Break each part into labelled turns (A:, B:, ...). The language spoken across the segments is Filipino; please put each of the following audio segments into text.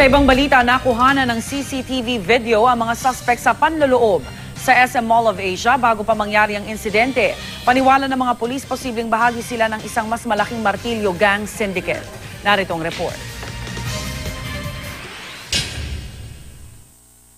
A: Sa ibang balita, nakuhanan ng CCTV video ang mga suspect sa panloloob sa SM Mall of Asia bago pa mangyari ang insidente. Paniwala ng mga pulis, posibleng bahagi sila ng isang mas malaking martilyo gang syndicate. Narito ang report.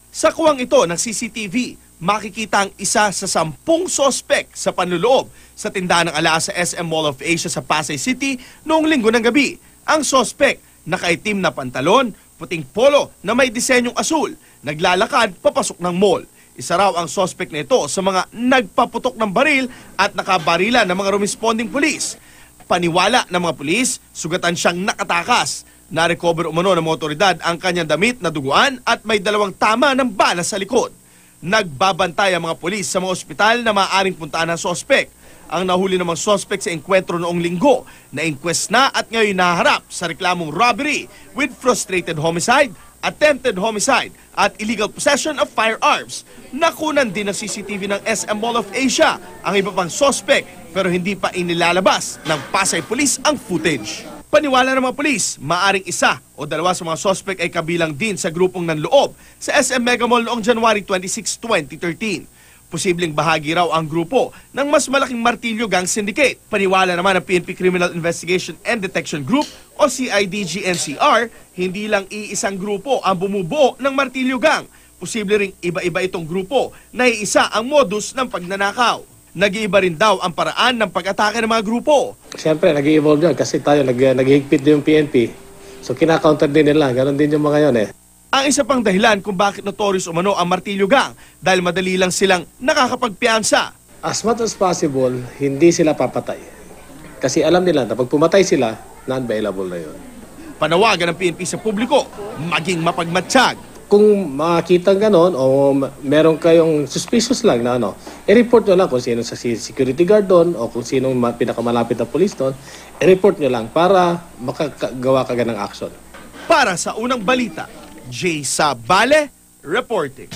B: Sa kuwang ito ng CCTV, makikita ang isa sa 10 sospek sa panloloob sa tindahan ng alaa sa SM Mall of Asia sa Pasay City noong linggo ng gabi. Ang sospek, nakaitim na pantalon, puting polo na may disenyong asul, naglalakad papasok ng mall. Isa raw ang sospek na ito sa mga nagpaputok ng baril at nakabarila ng mga responding police. Paniwala ng mga pulis, sugatan siyang nakatakas. Na-recover umano ng mga otoridad ang kanyang damit na duguan at may 2 tama ng bala sa likod. Nagbabantay ang mga pulis sa mga ospital na maaaring puntaan ng sospek. Ang nahuli namang sospek sa engkwentro noong linggo na inquest na at ngayon naharap sa reklamong robbery with frustrated homicide, attempted homicide at illegal possession of firearms. Nakunan din ng CCTV ng SM Mall of Asia ang iba pang sospek pero hindi pa inilalabas ng Pasay Police ang footage. Paniwala ng mga pulis, maaring isa o 2 sa mga sospek ay kabilang din sa grupong nanloob sa SM Mega Mall noong January 26, 2013. Posibleng bahagi raw ang grupo ng mas malaking martilyo gang syndicate. Paniwala naman ng PNP Criminal Investigation and Detection Group o CIDG-NCR, hindi lang iisang grupo ang bumubuo ng martilyo gang. Posible ring iba-iba itong grupo na iisa ang modus ng pagnanakaw. Nag-iiba rin daw ang paraan ng pag-atake ng mga grupo.
C: Siyempre, nag-i-evolve yan kasi tayo naghihigpit din yung PNP. So kina-counter din nila, ganoon din yung mga yun eh.
B: Ang isa pang dahilan kung bakit notorious umano ang martilyo gang dahil madali lang silang nakakapagpiyansa.
C: As much as possible, hindi sila papatay. Kasi alam nila na pag pumatay sila, non-bailable na yun.
B: Panawagan ng PNP sa publiko, maging mapagmatsyag.
C: Kung makita gano'n o meron kayong suspicious lang na i-report nyo lang kung sino sa security guard doon o kung sino pinakamalapit na police doon, i-report nyo lang para makagawa ka ng action.
B: Para sa unang balita, Jay Sabale reporting.